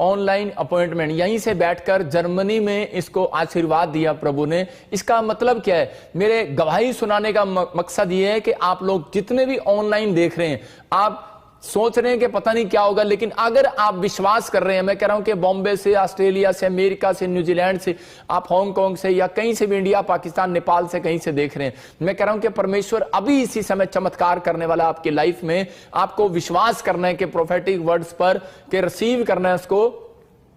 Online appointment, यहीं से बैठकर जर्मनी में इसको आशीर्वाद दिया प्रभु ने। इसका मतलब क्या है? मेरे गवाही सुनाने का मकसद ये है कि आप लोग जितने भी ऑनलाइन देख रहे हैं, आप सोच रहे हैं कि पता नहीं क्या होगा, लेकिन अगर आप विश्वास कर रहे हैं, मैं कह रहा हूं कि बॉम्बे से, ऑस्ट्रेलिया से, अमेरिका से, न्यूजीलैंड से, आप हांगकांग से या कहीं से भी, इंडिया, पाकिस्तान, नेपाल से कहीं से देख रहे हैं, मैं कह रहा हूं कि परमेश्वर अभी इसी समय चमत्कार करने वाला आपकी लाइफ में। आपको विश्वास करना है कि प्रोफेटिक वर्ड्स पर के रिसीव करना है उसको।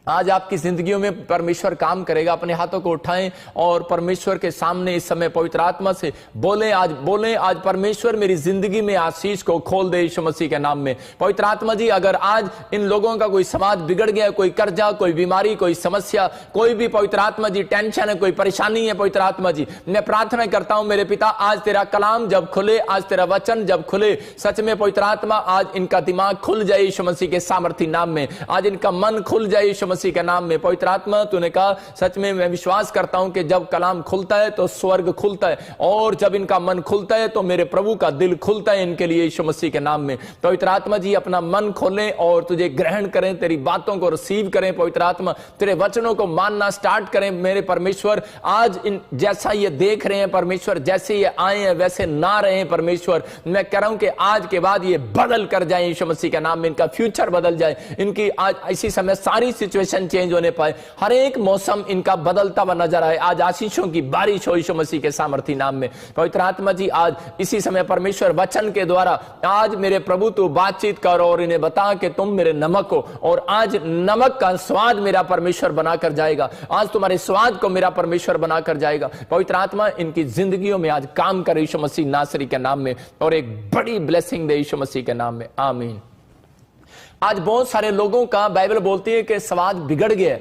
आज आपकी जिंदगियों में परमेश्वर काम करेगा। अपने हाथों को उठाएं और परमेश्वर के सामने इस समय पवित्र आत्मा से बोलें। आज परमेश्वर मेरी जिंदगी में आशीष को खोल दे यीशु मसीह के नाम में। पवित्र आत्मा जी, अगर आज इन लोगों का कोई समाज बिगड़ गया, कोई कर्जा, कोई बीमारी, कोई समस्या, कोई भी पवित्र आत्मा जी टेंशन है, कोई परेशानी है, पवित्र आत्मा जी मैं प्रार्थना करता हूं मेरे पिता, आज तेरा कलाम जब खुले, आज तेरा वचन जब खुले, सच में पवित्र आत्मा आज इनका दिमाग खुल जाए यीशु मसीह के सामर्थी नाम में। आज इनका मन खुल जाए यीशु मसीह के नाम में। पवित्र आत्मा तूने कहा, सच में मैं विश्वास करता हूं कि जब कलाम खुलता है तो स्वर्ग खुलता है, और जब इनका मन खुलता है तो मेरे प्रभु का दिल खुलता है इनके लिए यीशु मसीह के नाम में। पवित्र आत्मा जी अपना मन खोलें और तुझे ग्रहण करें, तेरी बातों को रिसीव करें। पवित्र आत्मा तेरे वचनों को मानना स्टार्ट करें मेरे परमेश्वर। आज इन जैसा ये देख रहे हैं परमेश्वर, जैसे ये आए हैं वैसे ना रहे परमेश्वर। मैं कह रहा हूं कि आज के बाद ये बदल कर जाए यीशु मसीह के नाम में, इनका फ्यूचर बदल जाए, इनकी आज इसी समय सारी सिचुएशन चेंज होने पाए, हर एक मौसम इनका बदलता हुआ नजर आए। आज आशीषों की बारिश हो यीशु मसीह के सामर्थी नाम में। पवित्र आत्मा जी आज इसी समय परमेश्वर वचन के द्वारा आज मेरे प्रभु तू बातचीत कर और इन्हें बता कि तुम मेरे नमक हो, और आज नमक का स्वाद मेरा परमेश्वर बनाकर जाएगा। आज तुम्हारे स्वाद को मेरा परमेश्वर बनाकर जाएगा। पवित्र आत्मा इनकी जिंदगियों में आज काम करे यीशु मसीह नासरी के नाम में, और एक बड़ी ब्लेसिंग दे यीशु मसीह के नाम में, आमीन। आज बहुत सारे लोगों का बाइबल बोलती है कि स्वाद बिगड़ गया।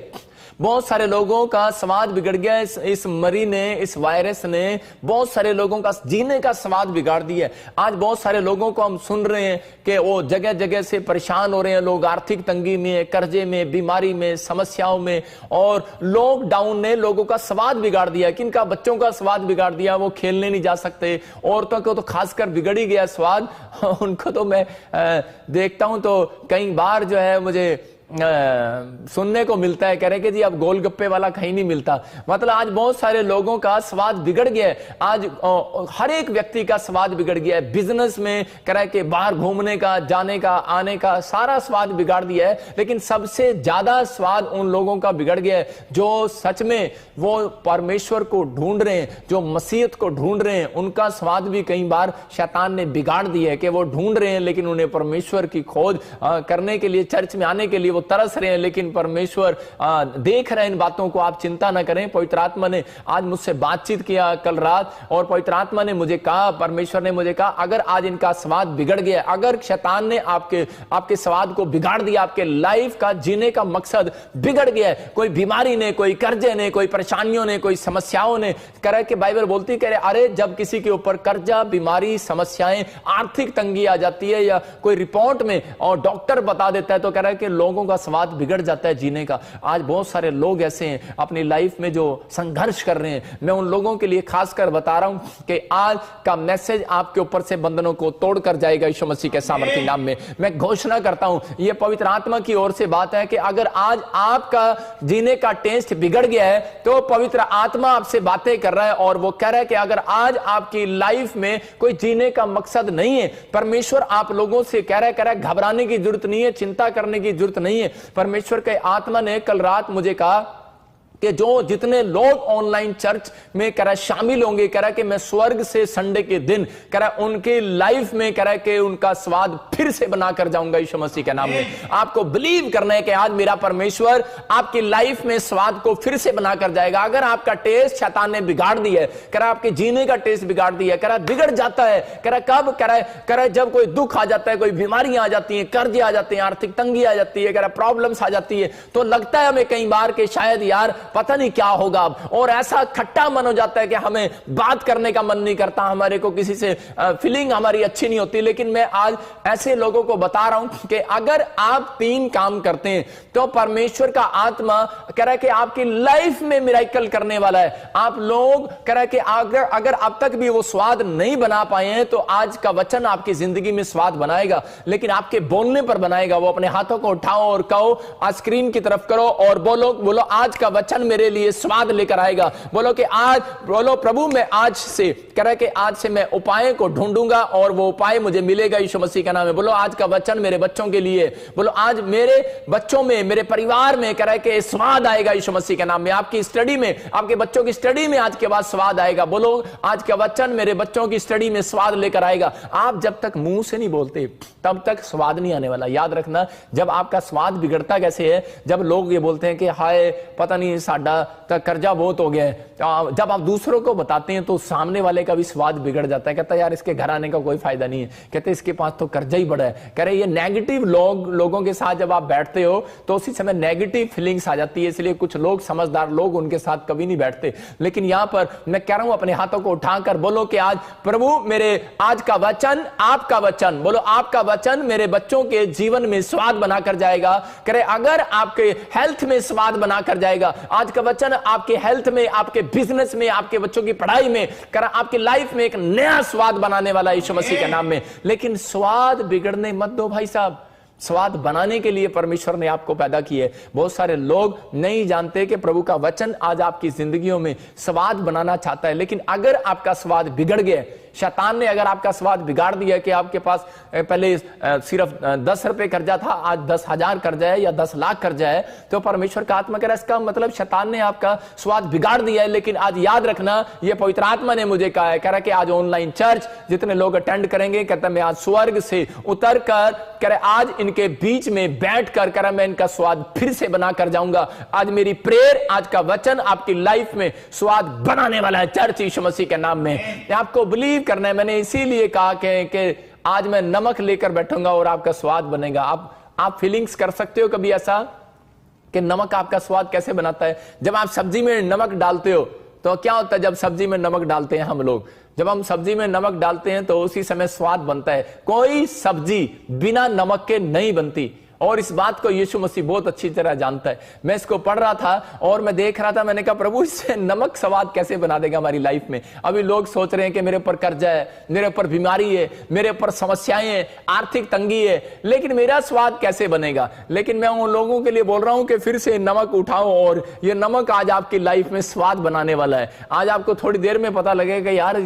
बहुत सारे लोगों का स्वाद बिगड़ गया। इस मरी ने, इस वायरस ने बहुत सारे लोगों का जीने का स्वाद बिगाड़ दिया। आज बहुत सारे लोगों को हम सुन रहे हैं कि वो जगह जगह से परेशान हो रहे हैं। लोग आर्थिक तंगी में, कर्जे में, बीमारी में, समस्याओं में, और लॉकडाउन ने लोगों का स्वाद बिगाड़ दिया। किनका? बच्चों का स्वाद बिगाड़ दिया, वो खेलने नहीं जा सकते। औरतों को तो खासकर बिगड़ ही गया स्वाद। उनको तो मैं देखता हूं तो कई बार जो है मुझे सुनने को मिलता है, कह रहे कि जी अब गोलगप्पे वाला कहीं नहीं मिलता। मतलब आज बहुत सारे लोगों का स्वाद बिगड़ गया है। आज हर एक व्यक्ति का स्वाद बिगड़ गया है। बिजनेस में कह रहा है कि बाहर घूमने का, जाने का, आने का सारा स्वाद बिगाड़ दिया है। लेकिन सबसे ज्यादा स्वाद उन लोगों का बिगड़ गया है जो सच में वो परमेश्वर को ढूंढ रहे हैं, जो मसीहत को ढूंढ रहे हैं। उनका स्वाद भी कई बार शैतान ने बिगाड़ दिया है कि वो ढूंढ रहे हैं, लेकिन उन्हें परमेश्वर की खोज करने के लिए, चर्च में आने के लिए वो तरस रहे हैं, लेकिन परमेश्वर देख रहे हैं इन बातों को। आप चिंता ना करें। पवित्र आत्मा ने आज मुझसे बातचीत किया कल रात, और पवित्र आत्मा ने मुझे कहा, परमेश्वर ने मुझे कहा, अगर आज इनका स्वाद बिगड़ गया, अगर शैतान ने आपके स्वाद को बिगाड़ दिया, आपके लाइफ का जीने का मकसद बिगड़ गया है, कोई बीमारी ने, कोई कर्जे ने, कोई परेशानियों ने, कोई समस्याओं ने, कह रहे कि बाइबल बोलती, कह रहे अरे जब किसी के ऊपर कर्जा, बीमारी, समस्याएं, आर्थिक तंगी आ जाती है, या कोई रिपोर्ट में और डॉक्टर बता देता है, तो कह रहा है कि लोगों का स्वाद बिगड़ जाता है जीने का। आज बहुत सारे लोग ऐसे हैं अपनी लाइफ में जो संघर्ष कर रहे हैं। मैं उन लोगों के लिए खासकर बता रहा हूं कि आज का मैसेज आपके ऊपर से बंधनों को तोड़कर जाएगा यीशु मसीह के सामर्थी नाम में। मैं घोषणा करता हूं, यह पवित्र आत्मा की ओर से बात है कि अगर आज आपका जीने का टेस्ट बिगड़ गया है, तो पवित्र आत्मा आपसे बातें कर रहा है, और वो कह रहा है कि अगर आज आपकी लाइफ में कोई जीने का मकसद नहीं है, परमेश्वर आप लोगों से कह रहा है घबराने की जरूरत नहीं है, चिंता करने की जरूरत नहीं है। परमेश्वर के आत्मा ने कल रात मुझे कहा कि जो जितने लोग ऑनलाइन चर्च में कह रहा शामिल होंगे, कह रहा कि मैं स्वर्ग से संडे के दिन कह रहा उनके लाइफ में कह रहा कि उनका स्वाद फिर से बनाकर जाऊंगा यीशु मसीह के नाम में। आपको बिलीव करना है कि आज मेरा परमेश्वर आपकी लाइफ में स्वाद को फिर से बनाकर जाएगा। अगर आपका टेस्ट शैतान ने बिगाड़ दिया है, कह रहा आपके जीने का टेस्ट बिगाड़ दिया है, कह रहा बिगड़ जाता है, कह रहा कब, कह रहा जब कोई दुख आ जाता है, कोई बीमारियां आ जाती हैं, कर्जे आ जाते हैं, आर्थिक तंगी आ जाती है, कह रहा प्रॉब्लम्स आ जाती है, तो लगता है हमें कई बार कि शायद यार पता नहीं क्या होगा, और ऐसा खट्टा मन हो जाता है कि हमें बात करने का मन नहीं करता, हमारे को किसी से फीलिंग हमारी अच्छी नहीं होती। लेकिन मैं आज ऐसे लोगों को बता रहा हूं कि अगर आप 3 काम करते हैं तो परमेश्वर का आत्मा कह रहा है कि आपकी लाइफ में मिरेकल करने वाला है। आप लोग कह रहा है कि अगर अब तक भी वो स्वाद नहीं बना पाए हैं तो आज का वचन आपकी जिंदगी में स्वाद बनाएगा, लेकिन आपके बोलने पर बनाएगा। वो अपने हाथों को उठाओ और कहो, आज स्क्रीन की तरफ करो और बोलो आज का वचन मेरे लिए स्वाद लेकर आएगा। बोलो कि आज, बोलो प्रभु मैं आज से कह रहा है कि आज से मैं उपाय को ढूंढूंगा और वो उपाय मुझे मिलेगा यीशु मसीह का नाम है। बोलो आज का वचन मेरे बच्चों के लिए, बोलो आज मेरे बच्चों में, मेरे परिवार में कह रहा है कि स्वाद आएगा यीशु मसीह के नाम में। आपकी स्टडी में, आपके बच्चों की स्टडी में आज के बाद स्वाद आएगा। बोलो आज का वचन मेरे बच्चों की स्टडी में स्वाद लेकर आएगा। आप जब तक मुंह से नहीं बोलते तब तक स्वाद नहीं आने वाला। याद रखना, जब आपका स्वाद बिगड़ता कैसे है, जब लोग ये बोलते हैं कि हाय पता नहीं साडा तो कर्जा बहुत हो गया है, जब आप दूसरों को बताते हैं तो सामने वाले का भी स्वाद बिगड़ जाता है। कहता है यार इसके घर आने का कोई फायदा नहीं है, कहते इसके पास तो कर्जा ही बड़ा है। कह रहे ये नेगेटिव लोगों के साथ जब आप बैठते हो तो उसी समय नेगेटिव फीलिंग्स आ जाती है, इसलिए कुछ लोग, समझदार लोग, उनके साथ कभी नहीं बैठते। लेकिन यहां पर मैं कह रहा हूं अपने हाथों को उठाकर बोलो कि आज प्रभु मेरे आज का वचन, आपका वचन, बोलो आपका वचन मेरे बच्चों के जीवन में स्वाद बनाकर जाएगा। करे अगर आपके हेल्थ में स्वाद बनाकर जाएगा, आज का वचन आपके हेल्थ में, आपके बिजनेस में, आपके बच्चों की पढ़ाई में, कर आपकी लाइफ में एक नया स्वाद बनाने वाला यीशु मसीह के नाम में। लेकिन स्वाद बिगड़ने मत दो भाई साहब। स्वाद बनाने के लिए परमेश्वर ने आपको पैदा किया है। बहुत सारे लोग नहीं जानते कि प्रभु का वचन आज आपकी जिंदगियों में स्वाद बनाना चाहता है। लेकिन अगर आपका स्वाद बिगड़ गया, शैतान ने अगर आपका स्वाद बिगाड़ दिया कि आपके पास पहले सिर्फ 10 रुपए कर्जा था, आज 10,000 कर्जा है या 10 लाख कर्जा है, तो परमेश्वर का आत्मा कह रहा है इसका मतलब शैतान ने आपका स्वाद बिगाड़ दिया है। लेकिन आज याद रखना, ये पवित्र आत्मा ने मुझे कहा है, कह रहा है कि आज ऑनलाइन चर्च जितने लोग अटेंड करेंगे, कहता मैं आज स्वर्ग से उतर कर कह रहे आज इनके बीच में बैठ कर कह रहा मैं इनका स्वाद फिर से बना कर जाऊंगा। आज मेरी प्रेयर, आज का वचन आपकी लाइफ में स्वाद बनाने वाला है चर्च यीशु मसीह के नाम में। आपको बिलीव करना है। मैंने इसीलिए कहा कि आज मैं नमक लेकर बैठूंगा और आपका स्वाद बनेगा। आप फीलिंग्स कर सकते हो कभी ऐसा कि नमक आपका स्वाद कैसे बनाता है? जब आप सब्जी में नमक डालते हो तो क्या होता है? जब सब्जी में नमक डालते हैं हम लोग, जब हम सब्जी में नमक डालते हैं तो उसी समय स्वाद बनता है। कोई सब्जी बिना नमक के नहीं बनती और इस बात को यीशु मसीह बहुत अच्छी तरह जानता है। मैं इसको पढ़ रहा था और मैं देख रहा था, मैंने कहा प्रभु इससे नमक स्वाद कैसे बना देगा हमारी लाइफ में। अभी लोग सोच रहे हैं कि मेरे ऊपर कर्जा है, मेरे ऊपर बीमारी है, मेरे ऊपर समस्याएं हैं, आर्थिक तंगी है, लेकिन मेरा स्वाद कैसे बनेगा? लेकिन मैं उन लोगों के लिए बोल रहा हूं कि फिर से नमक उठाओ और ये नमक आज आपकी लाइफ में स्वाद बनाने वाला है। आज आपको थोड़ी देर में पता लगेगा यार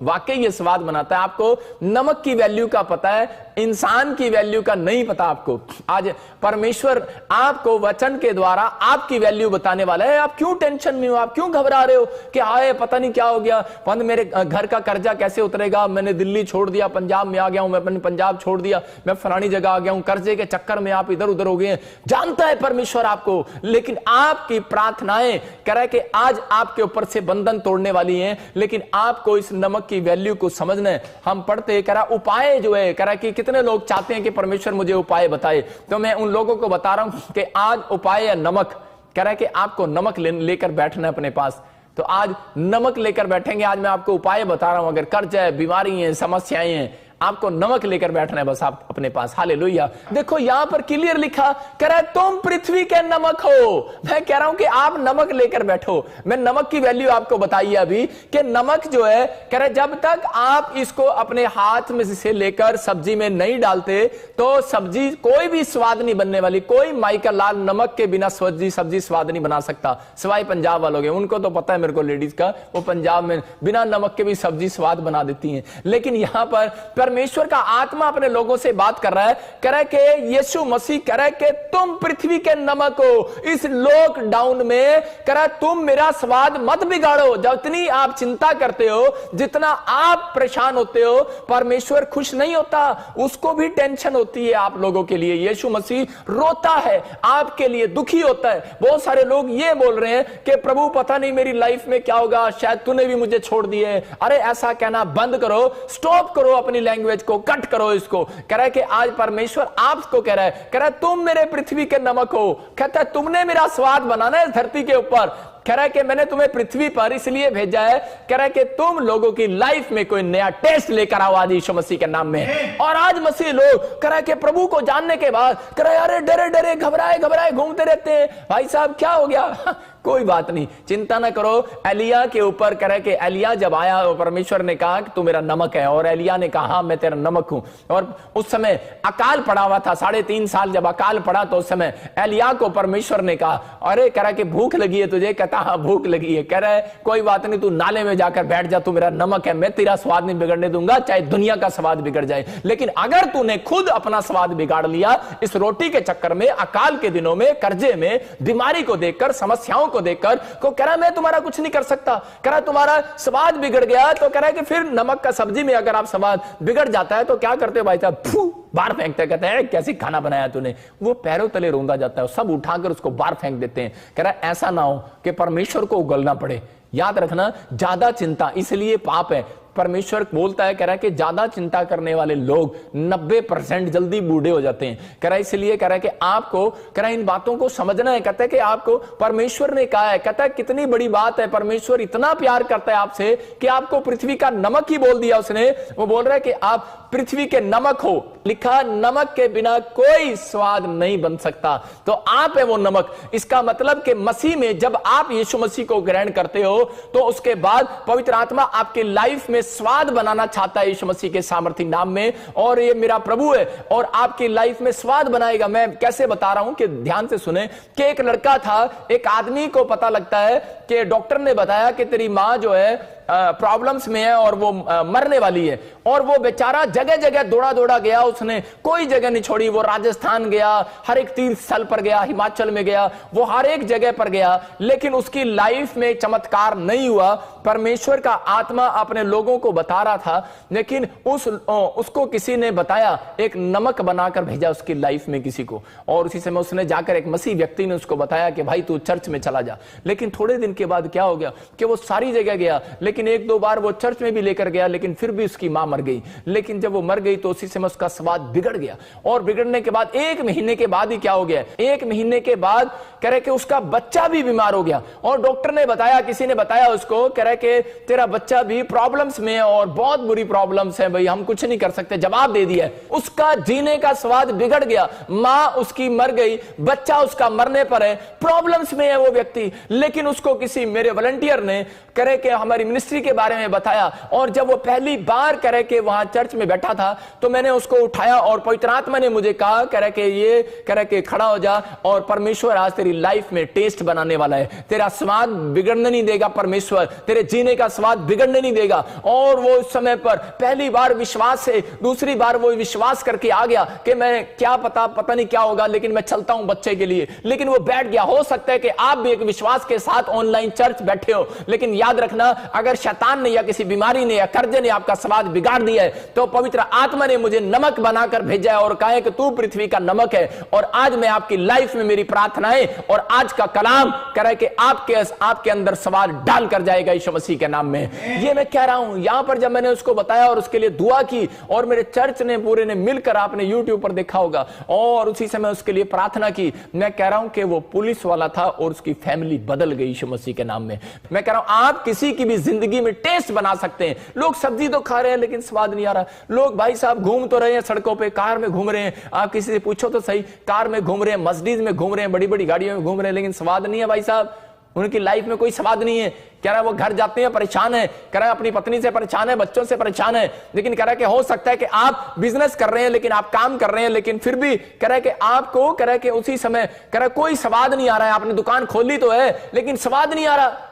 वाकई ये स्वाद बनाता है। आपको नमक की वैल्यू का पता है, इंसान की वैल्यू का नहीं पता आपको। आज परमेश्वर आपको वचन के द्वारा आपकी वैल्यू बताने वाला है। आप क्यों टेंशन में हो? आप क्यों घबरा रहे हो कि आए पता नहीं क्या हो गया, मेरे घर का कर्जा कैसे उतरेगा, मैंने दिल्ली छोड़ दिया, पंजाब में आ गया हूं, मैं पंजाब छोड़ दिया, मैं फलानी जगह आ गया हूं, कर्जे के चक्कर में आप इधर उधर हो गए। जानता है परमेश्वर आपको, लेकिन आपकी प्रार्थनाएं कह रहा है कि आज आपके ऊपर से बंधन तोड़ने वाली हैं, लेकिन आपको इस नमक की वैल्यू को समझना है। हम पढ़ते कह रहा उपाय जो है, कह रहा कि कितने लोग चाहते हैं कि परमेश्वर मुझे उपाय बताए, तो मैं उन लोगों को बता रहा हूं कि आज उपाय है नमक। कह रहा है कि आपको नमक लेकर बैठना है अपने पास, तो आज नमक लेकर बैठेंगे। आज मैं आपको उपाय बता रहा हूं। अगर कर्ज है, बीमारी है, समस्याएं हैं, आपको नमक लेकर बैठना है बस आप अपने पास। हालेलुया। देखो यहां पर क्लियर लिखा, कह रहा है तुम पृथ्वी के नमक हो। मैं कह रहा हूं कि आप नमक लेकर बैठो। मैं नमक की वैल्यू आपको बताई अभी कि नमक जो है, कह रहा है जब तक आप इसको अपने हाथ में से लेकर सब्जी में नहीं डालते तो सब्जी कोई भी स्वाद नहीं बनने वाली। कोई माइका लाल नमक के बिना सब्जी स्वाद नहीं बना सकता, सिवाय पंजाब वालों के। उनको तो पता है मेरे को, लेडीज का, वो पंजाब में बिना नमक के भी सब्जी स्वाद बना देती हैं। लेकिन यहां पर परमेश्वर का आत्मा अपने लोगों से बात कर रहा है, कह रहा है कि यीशु मसीह कह रहा है कि तुम पृथ्वी के नमक हो। इस लॉकडाउन में कह रहा है तुम मेरा स्वाद मत बिगाड़ो। जितनी आप चिंता करते हो, जितना आप परेशान होते हो, परमेश्वर खुश नहीं होता, उसको भी टेंशन होती है आप लोगों के लिए। यीशु मसीह रोता है आपके लिए, दुखी होता है। बहुत सारे लोग ये बोल रहे हैं कि प्रभु पता नहीं मेरी लाइफ में क्या होगा, शायद तूने भी मुझे छोड़ दिए। अरे ऐसा कहना बंद करो, स्टॉप करो, अपनी लैंग्वेज को कट करो। इसको कह रहा है कि आज परमेश्वर आपको कह रहा है, कह रहा है तुम मेरे पृथ्वी के नमक हो। कहता है तुमने मेरा स्वाद बनाना है धरती के ऊपर। कह रहा है कि मैंने तुम्हें पृथ्वी पर इसलिए भेजा है, कह रहा है कि तुम लोगों की लाइफ में कोई नया टेस्ट लेकर आओ आज यीशु मसीह के नाम में। और आज मसीह लोग कह रहा है कि प्रभु को जानने के बाद कह रहा है अरे डरे डरे घबराए घबराए घूमते रहते हैं। भाई साहब क्या हो गया? कोई बात नहीं, चिंता ना करो। एलिया के ऊपर कह रहे कि एलिया जब आया परमेश्वर ने कहा कि तू मेरा नमक है, और एलिया ने कहा हाँ मैं तेरा नमक हूं। और उस समय अकाल पड़ा हुआ था, 3.5 साल जब अकाल पड़ा तो उस समय एलिया को परमेश्वर ने कहा अरे कह रहा कि भूख लगी है तुझे? कहता हाँ भूख लगी है। कह रहा है कोई बात नहीं, तू नाले में जाकर बैठ जा, तू मेरा नमक है, मैं तेरा स्वाद नहीं बिगड़ने दूंगा, चाहे दुनिया का स्वाद बिगड़ जाए। लेकिन अगर तूने खुद अपना स्वाद बिगाड़ लिया इस रोटी के चक्कर में, अकाल के दिनों में, कर्जे में, बीमारी को देखकर, समस्याओं को देखकर, को कह रहा मैं तुम्हारा कुछ नहीं कर सकता, कह रहा तुम्हारा स्वाद बिगड़ गया। तो कह रहा है कि फिर नमक का सब्जी में अगर आप स्वाद बिगड़ जाता है तो क्या करते हो भाई साहब? बाहर फेंकते, कहते हैं कैसी खाना बनाया तूने। वो पैरों तले रोंदा जाता है, सब उठाकर उसको बाहर फेंक देते हैं। कह रहा है ऐसा ना हो कि परमेश्वर को उगलना पड़े। याद रखना, ज्यादा चिंता इसलिए पाप है। परमेश्वर बोलता है, कह रहा है कि ज्यादा चिंता करने वाले लोग 90% जल्दी बूढ़े हो जाते हैं। कह रहा है इसलिए कह रहा है कि आपको कह रहा है इन बातों को समझना है। कहता है कि आपको परमेश्वर ने कहा है, कहता है कितनी बड़ी बात है, परमेश्वर इतना प्यार करता है आपसे कि आपको पृथ्वी का नमक ही बोल दिया उसने। वो बोल रहा है कि आप पृथ्वी के नमक हो। लिखा नमक के बिना कोई स्वाद नहीं बन सकता, तो आप है वो नमक। इसका मतलब कि मसीह में जब आप यीशु मसीह को ग्रहण करते हो तो उसके बाद पवित्र आत्मा आपके लाइफ में स्वाद बनाना चाहता है यीशु मसीह के सामर्थी नाम में। और ये मेरा प्रभु है और आपकी लाइफ में स्वाद बनाएगा। मैं कैसे बता रहा हूं कि ध्यान से सुने कि एक लड़का था, एक आदमी को पता लगता है कि डॉक्टर ने बताया कि तेरी मां जो है प्रॉब्लम्स में है और वो मरने वाली है। और वो बेचारा जगह जगह दौड़ा दौड़ा गया, उसने कोई जगह नहीं छोड़ी। वो राजस्थान गया, हर एक तीर्थ स्थल पर गया, हिमाचल में गया, वो हर एक जगह पर गया, लेकिन उसकी लाइफ में चमत्कार नहीं हुआ। परमेश्वर का आत्मा अपने लोगों को बता रहा था, लेकिन उसको किसी ने बताया, एक नमक बनाकर भेजा उसकी लाइफ में किसी को। और उसी समय उसने जाकर एक मसीह व्यक्ति ने उसको बताया कि भाई तू चर्च में चला जा। लेकिन थोड़े दिन के बाद क्या हो गया कि वो सारी जगह गया, लेकिन 1-2 बार वो चर्च में भी लेकर गया, लेकिन फिर भी उसकी मां मर गई। लेकिन जब वो मर गई तो उसी समय उसका स्वाद बिगड़ गया। और बिगड़ने के बाद 1 महीने के बाद ही क्या हो गया, 1 महीने के बाद कह रहे कि उसका बच्चा भी बीमार हो गया। और डॉक्टर ने बताया, किसी ने बताया उसको, कह रहे कि तेरा बच्चा भी प्रॉब्लम्स में है और बहुत बुरी प्रॉब्लम्स है, भाई हम कुछ नहीं कर सकते। जवाब दे दिया, उसका जीने का स्वाद बिगड़ गया। मां उसकी मर गई, बच्चा उसका मरने पर है, प्रॉब्लम्स में है वो व्यक्ति। लेकिन उसको किसी मेरे वॉलंटियर ने करे कि हमारी मिनिस्ट्री के बारे में बताया। और जब वो पहली बार करे कि वहां चर्च में बैठा था तो मैंने उसको उठाया और पवित्र आत्मा ने मुझे कहा, करे कि ये करे कि खड़ा हो जा और परमेश्वर आज तेरी लाइफ में टेस्ट बनाने वाला है, तेरा स्वाद बिगड़ने नहीं देगा, परमेश्वर तेरे जीने का स्वाद बिगड़ने नहीं देगा। और वो उस समय पर पहली बार विश्वास से, दूसरी बार वो विश्वास करके आ गया कि मैं क्या पता नहीं क्या होगा, लेकिन मैं चलता हूं बच्चे के लिए। लेकिन वो बैठ गया। हो सकता है कि आप भी एक विश्वास के साथ ऑनलाइन चर्च बैठे हो, लेकिन याद रखना, अगर शैतान ने या किसी बीमारी ने या कर्जे ने आपका स्वाद बिगाड़ दिया है तो पवित्र आत्मा ने मुझे नमक बनाकर भेजा है और कहा है कि तू पृथ्वी का नमक है। और आज मैं आपकी लाइफ में मेरी प्रार्थनाएं और आज का कलाम कह रहा है कि आपके अंदर स्वाद डाल कर जाएगा यीशु मसीह के नाम में। ये मैं कह रहा हूं। यहां पर जब मैंने उसको बताया और उसके लिए दुआ की और मेरे चर्च ने पूरे ने मिलकर, आपने यूट्यूब पर देखा होगा, और उसी समय उसके लिए प्रार्थना की, मैं कह रहा हूं कि वो पुलिस वाला था और उसकी फैमिली बदल गई यीशु मसीह के नाम में। मैं कह रहा हूं आप किसी की भी जिंदगी में टेस्ट बना सकते हैं। लोग सब्जी तो खा रहे हैं लेकिन स्वाद नहीं आ रहा। लोग भाई साहब घूम तो रहे हैं सड़कों पे, कार में घूम रहे हैं, आप किसी से पूछो तो सही, कार में घूम रहे हैं, मर्सिडीज में घूम रहे हैं, बड़ी बड़ी गाड़ियों में घूम रहे हैं, लेकिन स्वाद नहीं है भाई साहब। उनकी लाइफ में कोई स्वाद नहीं है। कह रहा है वो घर जाते हैं परेशान है, कह रहा है अपनी पत्नी से परेशान है, बच्चों से परेशान है। लेकिन कह रहा है कि हो सकता है कि आप बिजनेस कर रहे हैं, लेकिन आप काम कर रहे हैं, लेकिन फिर भी कह रहा है कि आपको कह रहा है कि उसी समय कह रहा है कोई स्वाद नहीं आ रहा है। आपने दुकान खोली तो है लेकिन स्वाद नहीं आ रहा।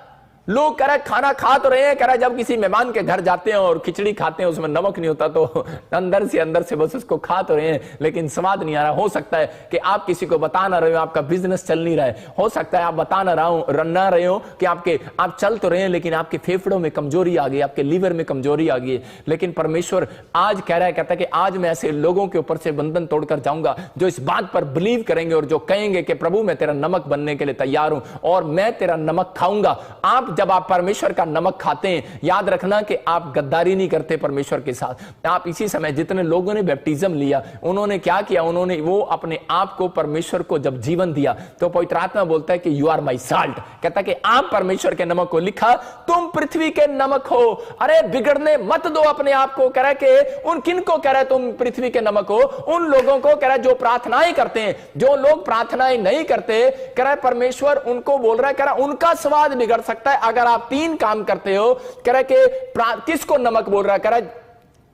लोग कह रहे खाना खा तो रहे हैं, कह रहा जब किसी मेहमान के घर जाते हैं और खिचड़ी खाते हैं उसमें नमक नहीं होता तो अंदर से बस उसको खा तो रहे हैं लेकिन स्वाद नहीं आ रहा। हो सकता है कि आप किसी को बता ना रहे हो, आपका बिजनेस चल नहीं रहा है। हो सकता है आप बता ना रहे हो कि आप चल तो रहे हैं लेकिन आपके फेफड़ों में कमजोरी आ गई, आपके लीवर में कमजोरी आ गई। लेकिन परमेश्वर आज कह रहा है, कहता है कि आज मैं ऐसे लोगों के ऊपर से बंधन तोड़कर जाऊंगा जो इस बात पर बिलीव करेंगे और जो कहेंगे कि प्रभु मैं तेरा नमक बनने के लिए तैयार हूं और मैं तेरा नमक खाऊंगा। आप जब आप परमेश्वर का नमक खाते हैं, याद रखना कि आप गद्दारी नहीं करते परमेश्वर के साथ। आप इसी समय जितने लोगों ने बैप्टिज्म लिया, उन्होंने क्या किया, उन्होंने वो अपने आप को परमेश्वर को जब जीवन दिया, तो पवित्र आत्मा बोलता है कि यू आर माई साल्ट, कहता है कि आप परमेश्वर के नमक को, लिखा तुम पृथ्वी के नमक हो। अरे बिगड़ने मत दो अपने आप को। कह रहा है कि उन किन को कह रहा है तुम पृथ्वी के नमक हो? उन लोगों को कह रहा है जो प्रार्थनाएं करते हैं। जो लोग प्रार्थनाएं नहीं करते, कह रहा है परमेश्वर उनको बोल रहा है, कह रहा है उनका स्वाद बिगड़ सकता है अगर आप 3 काम करते हो। कह रहा है कि किसको नमक बोल रहा है? कह रहा है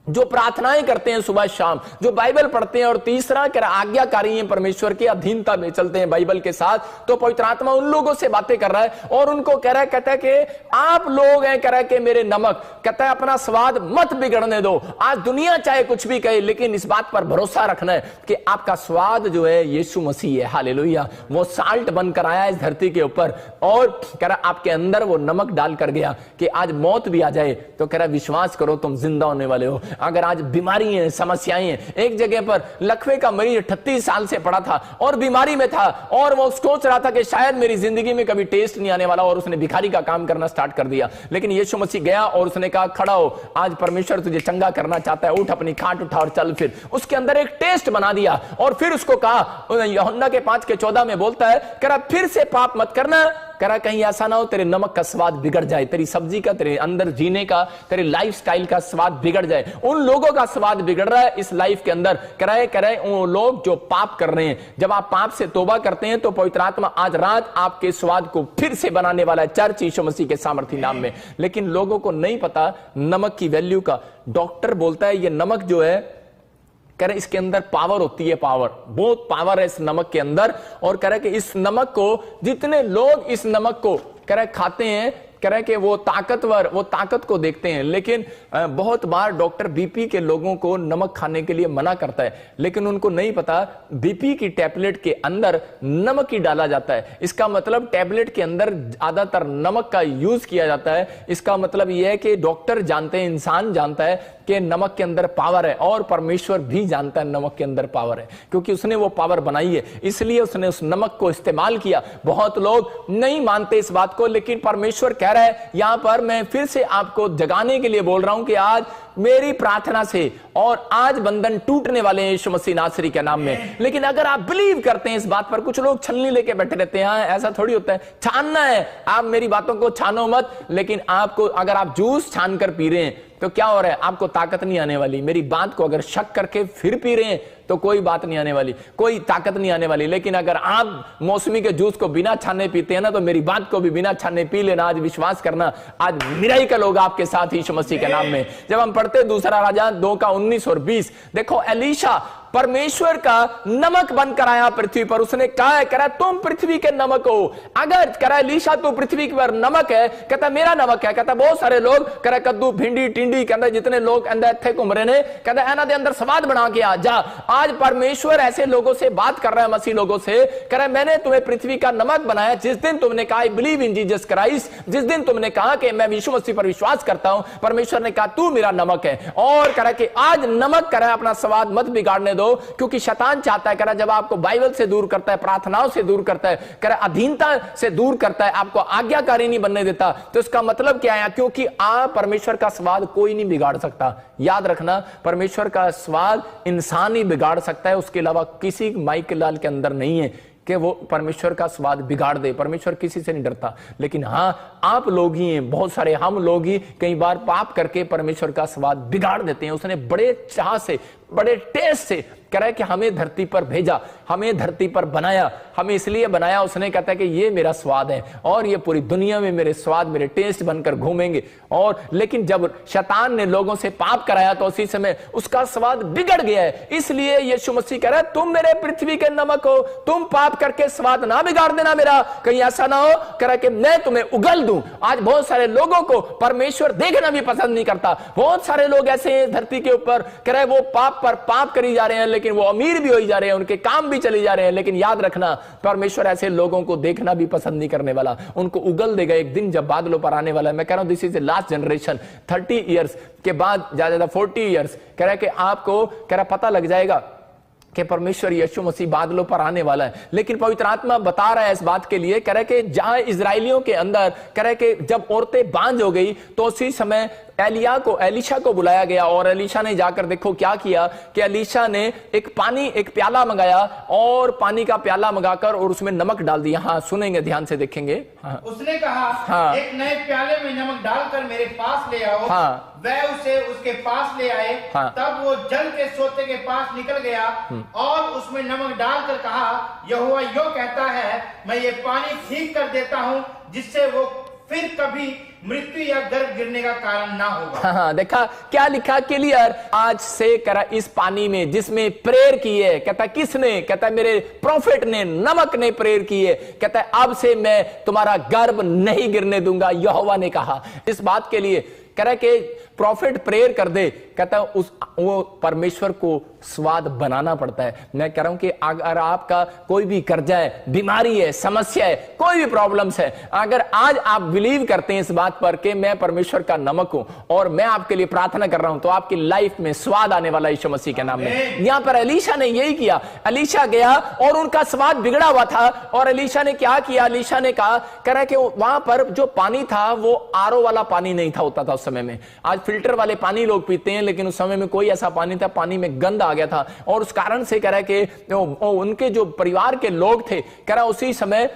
जो प्रार्थनाएं करते हैं सुबह शाम, जो बाइबल पढ़ते हैं, और तीसरा कह रहा आज्ञाकारी हैं, परमेश्वर की अधीनता में चलते हैं बाइबल के साथ। तो पवित्र आत्मा उन लोगों से बातें कर रहा है और उनको कह रहा है, कहता है कि आप लोग हैं, कह रहा है कि मेरे नमक, कहता है अपना स्वाद मत बिगड़ने दो। आज दुनिया चाहे कुछ भी कहे, लेकिन इस बात पर भरोसा रखना है कि आपका स्वाद जो है यीशु मसीह है। हालेलुया। वो साल्ट बनकर आया इस धरती के ऊपर, और कह रहा आपके अंदर वो नमक डाल कर गया कि आज मौत भी आ जाए तो कह रहा विश्वास करो तुम जिंदा होने वाले हो। अगर आज बीमारी है, समस्याएं हैं, एक जगह पर लकवे का मरीज 38 साल से पड़ा था और बीमारी में था, और वो सोच रहा था कि शायद मेरी जिंदगी में कभी टेस्ट नहीं आने वाला, और उसने भिखारी का काम करना स्टार्ट कर दिया। लेकिन यीशु मसीह गया और उसने कहा खड़ा हो, आज परमेश्वर तुझे चंगा करना चाहता है, उठ अपनी खाट उठा और चल। फिर उसके अंदर एक टेस्ट बना दिया, और फिर उसको कहा, यूहन्ना के 5:14 में बोलता है, कह रहा फिर से पाप मत करना, कह रहा कहीं ऐसा ना हो तेरे नमक का स्वाद बिगड़ जाए, तेरी सब्जी का, तेरे अंदर जीने का, तेरे लाइफस्टाइल का स्वाद बिगड़ जाए। उन लोगों का स्वाद बिगड़ रहा है इस लाइफ के अंदर। कह रहे उन लोग जो पाप कर रहे हैं, जब आप पाप से तौबा करते हैं तो पवित्र आत्मा आज रात आपके स्वाद को फिर से बनाने वाला है, चर्च यीशु मसीह के सामर्थी नाम में। लेकिन लोगों को नहीं पता नमक की वैल्यू का। डॉक्टर बोलता है ये नमक जो है, कह रहे इसके अंदर पावर होती है, पावर, बहुत पावर है इस नमक के अंदर। और कह रहे कि इस नमक को, जितने लोग इस नमक को कह रहे खाते हैं, कह रहे कि वो ताकतवर, वो ताकत को देखते हैं। लेकिन बहुत बार डॉक्टर बीपी के लोगों को नमक खाने के लिए मना करता है, लेकिन उनको नहीं पता बीपी की टैबलेट के अंदर नमक ही डाला जाता है। इसका मतलब टैबलेट के अंदर ज्यादातर नमक का यूज किया जाता है। इसका मतलब यह है कि डॉक्टर जानते हैं, इंसान जानता है कि नमक के अंदर पावर है, और परमेश्वर भी जानता है नमक के अंदर पावर है, क्योंकि उसने वो पावर बनाई है, इसलिए उसने उस नमक को इस्तेमाल किया। बहुत लोग नहीं मानते इस बात को, लेकिन परमेश्वर कह रहा है, यहां पर मैं फिर से आपको जगाने के लिए बोल रहा हूं कि आज मेरी प्रार्थना से और आज बंधन टूटने वाले हैं यीशु मसीह नासरी के नाम में। लेकिन अगर आप बिलीव करते हैं इस बात पर, कुछ लोग छलनी लेके बैठे रहते हैं, ऐसा थोड़ी होता है, छानना है। आप मेरी बातों को छानो मत, लेकिन आपको, अगर आप जूस छान कर पी रहे हैं तो क्या हो रहा है, आपको ताकत नहीं आने वाली। मेरी बात को अगर शक करके फिर पी रहे हैं तो कोई बात नहीं आने वाली, कोई ताकत नहीं आने वाली। लेकिन अगर आप मौसमी के जूस को बिना छाने पीते हैं ना, तो मेरी बात को भी बिना छाने पी लेना। आज विश्वास करना, आज मिराकल होगा आपके साथ यीशु मसीह के नाम में। जब हम पढ़ते दूसरा राजा 2:19 और 20, देखो एलीशा परमेश्वर का नमक बनकर आया पृथ्वी पर। उसने कहा, कह रहा तुम पृथ्वी के नमक हो। अगर कह रहा एलीशा तू पृथ्वी पर नमक है, कहता मेरा नमक है। कहता बहुत सारे लोग, कह रहा कद्दू भिंडी टिंडी के अंदर जितने लोग अंदर थे घूम रहे ने, कहता एना दे अंदर स्वाद बना के आ जा। आज परमेश्वर ऐसे लोगों से बात कर रहा है, मसीह लोगों से, कह रहा मैंने तुम्हें पृथ्वी का नमक बनाया। जिस दिन तुमने कहा I believe in Jesus Christ, जिस दिन तुमने कहा कि मैं यीशु मसीह पर विश्वास करता हूं, परमेश्वर ने कहा तू मेरा नमक है। और कह रहा कि आज नमक कह रहा अपना स्वाद मत बिगाड़ने दो, क्योंकि शैतान चाहता है, कह रहा जब आपको बाइबल से दूर करता है, प्रार्थनाओं से दूर करता है, कह रहा अधीनता से दूर करता है, आपको आज्ञाकारी नहीं बनने देता, तो इसका मतलब क्या है, क्योंकि आप परमेश्वर का स्वाद कोई नहीं बिगाड़ सकता। याद रखना, परमेश्वर का स्वाद इंसान ही बिगाड़ सकता है, उसके अलावा किसी माइकल लाल के अंदर नहीं है कि वो परमेश्वर का स्वाद बिगाड़ दे। परमेश्वर किसी से नहीं डरता, लेकिन हाँ आप लोग ही हैं, बहुत सारे हम लोग ही कई बार पाप करके परमेश्वर का स्वाद बिगाड़ देते हैं। उसने बड़े चाह से, बड़े टेस्ट से कह रहा है कि हमें धरती पर भेजा, हमें धरती पर बनाया, हमें इसलिए बनाया, उसने कहता है कि ये मेरा स्वाद है और ये पूरी दुनिया में मेरे स्वाद, मेरे टेस्ट बनकर घूमेंगे। और लेकिन जब शैतान ने लोगों से पाप कराया तो उसी समय उसका स्वाद बिगड़ गया है। इसलिए यीशु मसीह कह रहा है तुम मेरे पृथ्वी के नमक हो, तुम पाप करके स्वाद ना बिगाड़ देना मेरा, कहीं ऐसा ना हो कह रहा कि मैं तुम्हें उगल दूं। आज बहुत सारे लोगों को परमेश्वर देखना भी पसंद नहीं करता। बहुत सारे लोग ऐसे हैं धरती के ऊपर, कह रहे वो पाप पर पाप करी जा रहे हैं, लेकिन वो अमीर भी हो जा रहे हैं, उनके काम भी चले जा रहे हैं। लेकिन याद रखना, परमेश्वर ऐसे लोगों को देखना भी पसंद नहीं करने वाला, उनको उगल देगा एक दिन जब बादलों पर आने वाला है। मैं कह रहा हूं this is the last generation. 30 years के बाद, ज्यादा 40 इयर्स, कह रहा है कि आपको कह रहा पता लग जाएगा कि परमेश्वर यीशु मसीह बादलों पर आने वाला है। लेकिन पवित्र आत्मा बता रहा है इस बात के लिए, कह रहा है कि जहां इजराइलियों के अंदर, कह रहा है कि जब औरतें बांझ हो गई तो उसी समय एलीशा को बुलाया गया, और एलीशा ने जाकर देखो क्या किया कि एलीशा ने एक प्याला मंगाया, और पानी का प्याला मंगाकर और उसमें नमक डाल दिया। हाँ, सुनेंगे, ध्यान से देखेंगे। हाँ। उसने कहा, हाँ, एक नए प्याले में नमक डालकर मेरे पास ले आओ। हाँ। वह उसे उसके पास ले आए। हाँ। तब वो जल के सोते के पास निकल गया और उसमें नमक डालकर कहा, यहोवा यो कहता है, मैं ये पानी ठीक कर देता हूँ, जिससे वो फिर कभी मृत्यु या गर्भ गिरने का कारण ना होगा। हाँ, देखा क्या लिखा, क्लियर। आज से करा इस पानी में जिसमें प्रेयर की है, कहता किसने, कहता मेरे प्रॉफिट ने, नमक ने प्रेयर की है, कहता है अब से मैं तुम्हारा गर्भ नहीं गिरने दूंगा, यहोवा ने कहा। इस बात के लिए कह रहा कि प्रॉफिट प्रेयर कर दे, कहता है वो परमेश्वर को स्वाद बनाना पड़ता है। मैं कह रहा हूं कि अगर आपका कोई भी कर्जा है, बीमारी है, समस्या है, कोई भी प्रॉब्लम्स है, अगर आज आप बिलीव करते हैं इस बात पर कि मैं परमेश्वर का नमक हूं और मैं आपके लिए प्रार्थना कर रहा हूं, तो आपकी लाइफ में स्वाद आने वाला यीशु मसीह के नाम में। यहां पर एलीशा ने यही किया। एलीशा गया और उनका स्वाद बिगड़ा हुआ था, और एलीशा ने क्या किया, एलीशा ने कहा, कह रहा कि वहां पर जो पानी था वो आरओ वाला पानी नहीं था होता था उस समय में। आज फिल्टर वाले पानी लोग पीते हैं, लेकिन उस समय में कोई ऐसा पानी था, पानी में गंद आ गया था, और उस कारण से कह रहा है कि उनके जो परिवार के लोग थे, कह रहा उसी समय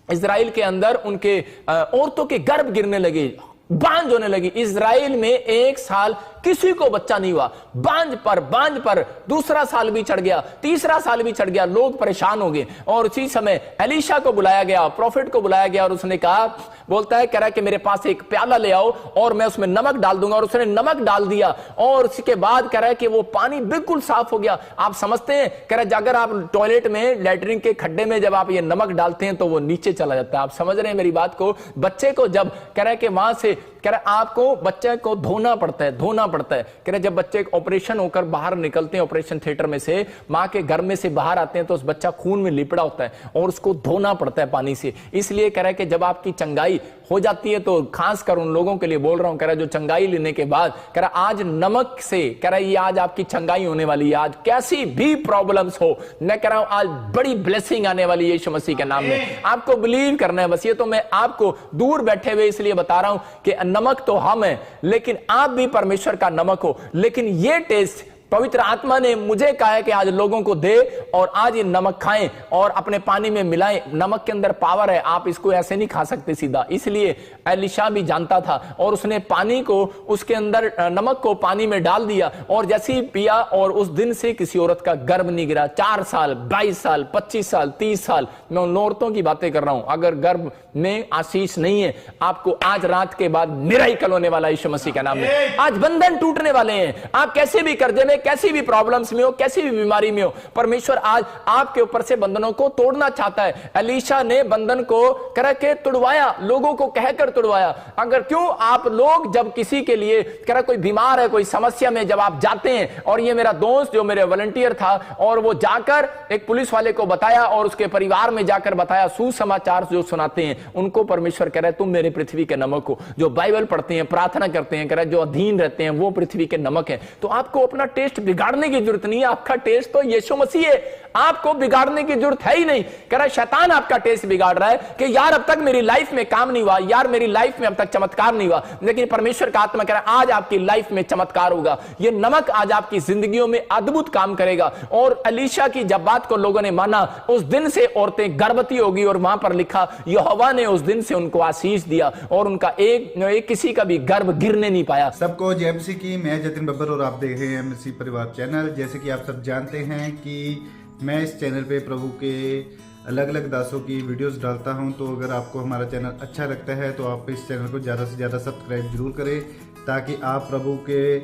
इजराइल के अंदर उनके औरतों के गर्भ गिरने लगे, बांझ होने लगी। इजराइल में 1 साल किसी को बच्चा नहीं हुआ, बांझ पर दूसरा साल भी चढ़ गया, तीसरा साल भी चढ़ गया, लोग परेशान हो गए। और उसी समय एलीशा को बुलाया गया, प्रॉफिट को बुलाया गया, और उसने कहा, बोलता है, कह रहा है कि मेरे पास एक प्याला ले आओ और मैं उसमें नमक डाल दूंगा। और उसने नमक डाल दिया, और उसके बाद कह रहा है कि वो पानी बिल्कुल साफ हो गया। आप समझते हैं, कह रहा है अगर आप टॉयलेट में, लैट्रिन के खड्डे में जब आप ये नमक डालते हैं तो वो नीचे चला जाता है। आप समझ रहे हैं मेरी बात को। बच्चे को जब, कह रहा है कि वहां से, कह रहा है आपको बच्चे को धोना पड़ता है। कह रहे जब बच्चे ऑपरेशन होकर बाहर निकलते हैं ऑपरेशन थिएटर में से, मां के घर में से बाहर आते हैं, तो उस बच्चा खून में लिपड़ा होता है और उसको धोना पड़ता है पानी से। इसलिए कह रहा है कि जब आपकी चंगाई हो जाती है, तो खास कर उन लोगों के लिए बोल रहा हूं, कह रहा है जो चंगाई लेने के बाद, कह रहा आज नमक से, कह रहा है ये आज आपकी चंगाई होने वाली है। आज कैसी भी प्रॉब्लम्स हो, मैं कह रहा हूं आज बड़ी ब्लेसिंग आने वाली है यीशु मसीह के नाम में। आपको बिलीव करना है बस। ये तो मैं आपको दूर बैठे हुए इसलिए बता रहा हूं कि नमक तो हम है, लेकिन आप भी परमेश्वर का नमक हो। लेकिन ये टेस्ट पवित्र आत्मा ने मुझे कहा है कि आज लोगों को दे, और आज ये नमक खाएं और अपने पानी में मिलाएं। नमक के अंदर पावर है, आप इसको ऐसे नहीं खा सकते सीधा। इसलिए एलीशा भी जानता था, और उसने पानी को, उसके अंदर नमक को पानी में डाल दिया, और जैसे ही पिया, और उस दिन से किसी औरत का गर्भ नहीं गिरा। 4 साल, 22 साल, 25 साल, 30 साल, मैं उन औरतों की बातें कर रहा हूं। अगर गर्भ में आशीष नहीं है, आपको आज रात के बाद मिराकल होने वाला यीशु मसीह के नाम में। आज बंधन टूटने वाले हैं। आप कैसे भी कर्जे में, कैसी भी प्रॉब्लम्स में हो, कैसी भी बीमारी में हो, परमेश्वर आज आपके ऊपर से बंधनों को तोड़ना चाहता है। एलीशा ने बंधन को कह के तोड़वाया, लोगों को कहकर तोड़वाया। अगर क्यों आप लोग जब किसी के लिए, कह कोई बीमार है, कोई समस्या में जब आप जाते हैं, और ये मेरा दोस्त जो मेरे वॉलंटियर था, और वो जाकर एक पुलिस वाले को बताया और उसके परिवार में जाकर बताया, सुसमाचार जो सुनाते हैं उनको परमेश्वर कह रहा है तुम मेरे पृथ्वी के नमक हो। जो बाइबल पढ़ते हैं, प्रार्थना करते हैं, कह रहा है जो अधीन रहते हैं वो पृथ्वी के नमक है। तो आपको अपना टेस्ट बिगाड़ने की जरूरत नहीं है। आपका टेस्ट तो यीशु मसीह है, आपको बिगाड़ने की जरूरत है ही नहीं। कह रहा है शैतान आपका टेस्ट बिगाड़ रहा है कि यार अब तक मेरी लाइफ में काम नहीं हुआ, यार मेरी लाइफ में अब तक चमत्कार नहीं हुआ। लेकिन परमेश्वर का आत्मा कह रहा है आज आपकी लाइफ में चमत्कार होगा। ये नमक आज आपकी जिंदगियों में अद्भुत काम करेगा। और एलीशा की जब बात को लोगों ने माना, उस दिन से औरतें गर्भवती होगी, और वहां पर लिखा यहोवा ने उस दिन से उनको आशीष दिया, और उनका एक किसी का भी गर्भ गिरने नहीं पाया। सबको जय मसीह की। मैं जतिन बब्बर और आप देख रहे हैं मसीह परिवार चैनल। जैसे कि आप सब जानते हैं कि मैं इस चैनल पे प्रभु के अलग अलग दासों की वीडियोस डालता हूं, तो अगर आपको हमारा चैनल अच्छा लगता है तो आप इस चैनल को ज़्यादा से ज़्यादा सब्सक्राइब जरूर करें, ताकि आप प्रभु के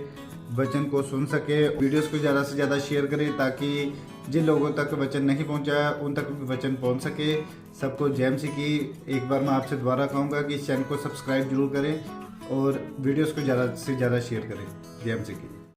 वचन को सुन सके। वीडियोस को ज़्यादा से ज़्यादा शेयर करें, ताकि जिन लोगों तक वचन नहीं पहुंचा उन तक भी वचन पहुंच सके। सबको जय मसीह की। एक बार मैं आपसे दोबारा कहूँगा कि इस चैनल को सब्सक्राइब जरूर करें और वीडियोस को ज़्यादा से ज़्यादा शेयर करें। जय मसीह की।